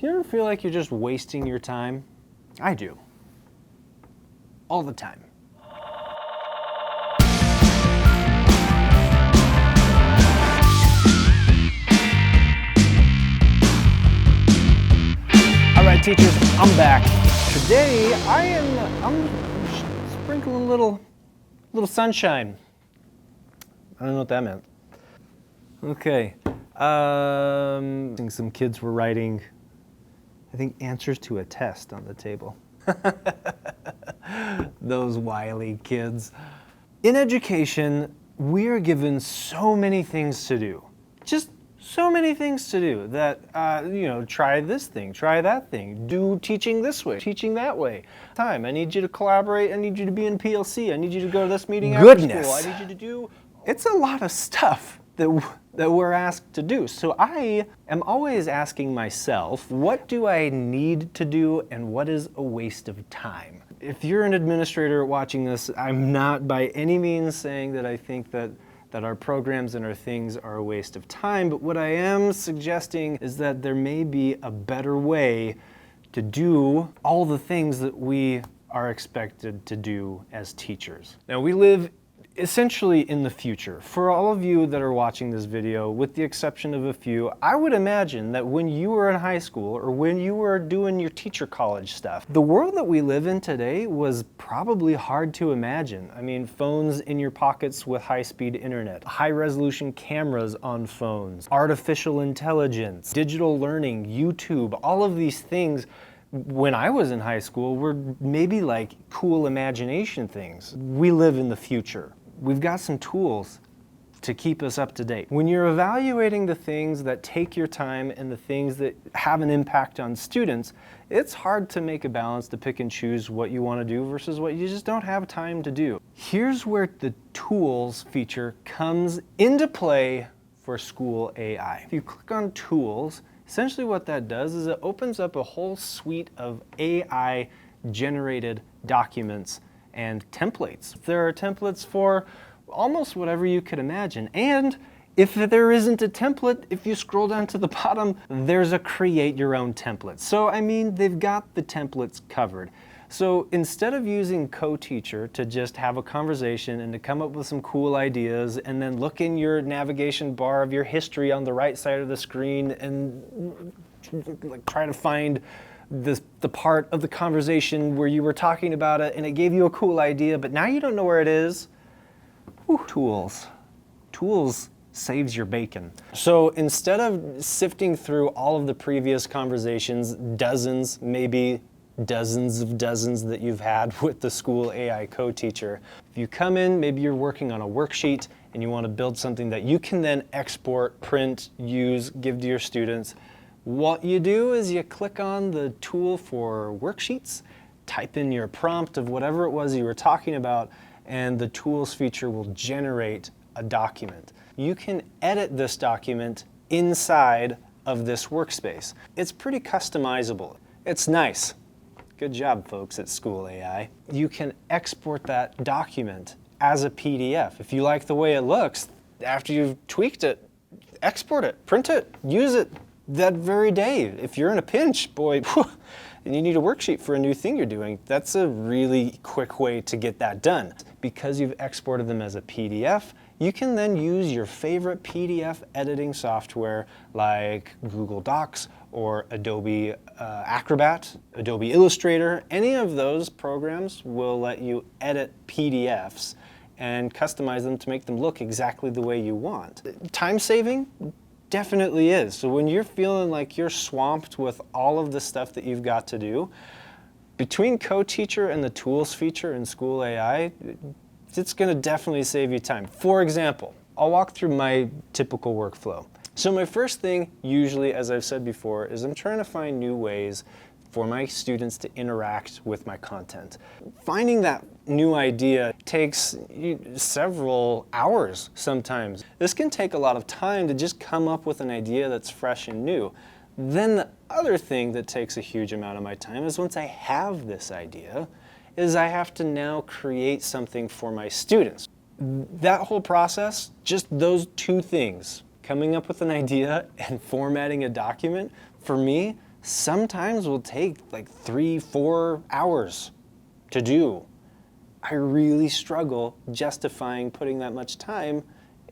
Do you ever feel like you're just wasting your time? I do. All the time. All right, teachers, I'm back. Today, I'm sprinkling a little sunshine. I don't know what that meant. Okay. I think some kids were writing, I think, answers to a test on the table. Those wily kids. In education, we are given so many things to do. Just so many things to do that, try this thing, try that thing, do teaching this way, teaching that way. I need you to collaborate, I need you to be in PLC, I need you to go to this meeting after school, I need you to do... It's a lot of stuff that we're asked to do. So I am always asking myself, what do I need to do and what is a waste of time? If you're an administrator watching this, I'm not by any means saying that I think that our programs and our things are a waste of time, but what I am suggesting is that there may be a better way to do all the things that we are expected to do as teachers. Now, we live essentially in the future. For all of you that are watching this video, with the exception of a few, I would imagine that when you were in high school or when you were doing your teacher college stuff, the world that we live in today was probably hard to imagine. I mean, phones in your pockets with high-speed internet, high-resolution cameras on phones, artificial intelligence, digital learning, YouTube, all of these things when I was in high school were maybe like cool imagination things. We live in the future. We've got some tools to keep us up to date. When you're evaluating the things that take your time and the things that have an impact on students, it's hard to make a balance to pick and choose what you want to do versus what you just don't have time to do. Here's where the tools feature comes into play for SchoolAI. If you click on tools, essentially what that does is it opens up a whole suite of AI-generated documents and templates. There are templates for almost whatever you could imagine. And if there isn't a template, if you scroll down to the bottom, there's a create your own template. So, I mean, they've got the templates covered. So instead of using Co-Teacher to just have a conversation and to come up with some cool ideas and then look in your navigation bar of your history on the right side of the screen and like try to find the part of the conversation where you were talking about it and it gave you a cool idea, but now you don't know where it is. Whew. Tools saves your bacon. So instead of sifting through all of the previous conversations, dozens, maybe dozens of dozens that you've had with the SchoolAI Co-Teacher, if you come in, maybe you're working on a worksheet and you want to build something that you can then export, print, use, give to your students, what you do is you click on the tool for worksheets, type in your prompt of whatever it was you were talking about, and the tools feature will generate a document. You can edit this document inside of this workspace. It's pretty customizable. It's nice. Good job, folks at SchoolAI. You can export that document as a PDF. If you like the way it looks, after you've tweaked it, export it, print it, use it that very day. If you're in a pinch, boy, and you need a worksheet for a new thing you're doing, that's a really quick way to get that done. Because you've exported them as a PDF, you can then use your favorite PDF editing software like Google Docs or Adobe Acrobat, Adobe Illustrator. Any of those programs will let you edit PDFs and customize them to make them look exactly the way you want. Time saving? Definitely is. So when you're feeling like you're swamped with all of the stuff that you've got to do, between Co-Teacher and the tools feature in SchoolAI, it's going to definitely save you time. For example, I'll walk through my typical workflow. So my first thing, usually, as I've said before, is I'm trying to find new ways for my students to interact with my content. Finding that new idea takes several hours sometimes. This can take a lot of time to just come up with an idea that's fresh and new. Then the other thing that takes a huge amount of my time is once I have this idea, is I have to now create something for my students. That whole process, just those two things, coming up with an idea and formatting a document, for me, sometimes will take like 3-4 hours to do. I really struggle justifying putting that much time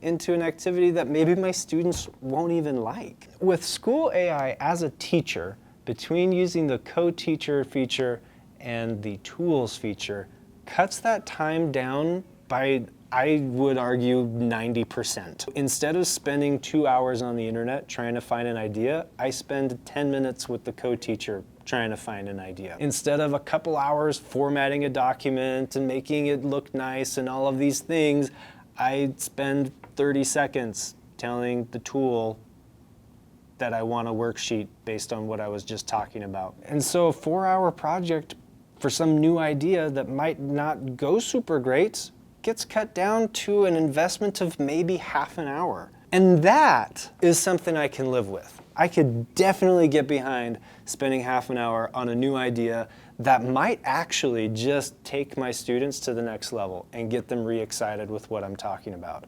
into an activity that maybe my students won't even like. With SchoolAI as a teacher, between using the co-teacher feature and the tools feature, cuts that time down by, I would argue, 90%. Instead of spending 2 hours on the internet trying to find an idea, I spend 10 minutes with the co-teacher trying to find an idea. Instead of a couple hours formatting a document and making it look nice and all of these things, I spend 30 seconds telling the tool that I want a worksheet based on what I was just talking about. And so a 4-hour project for some new idea that might not go super great gets cut down to an investment of maybe half an hour. And that is something I can live with. I could definitely get behind spending half an hour on a new idea that might actually just take my students to the next level and get them re-excited with what I'm talking about.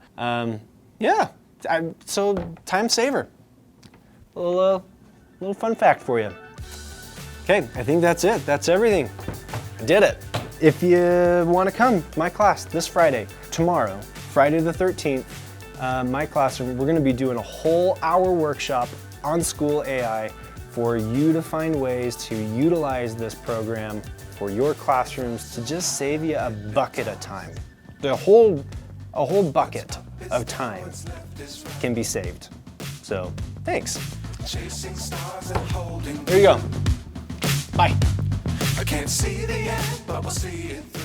So time saver. A little fun fact for you. Okay, I think that's it. That's everything. I did it. If you want to come to my class this Friday, tomorrow, Friday the 13th, my classroom, we're going to be doing a whole hour workshop on SchoolAI for you to find ways to utilize this program for your classrooms to just save you a bucket of time. A whole bucket of time can be saved. So, thanks. There you go. Bye. I can't see the end, but we'll see it through.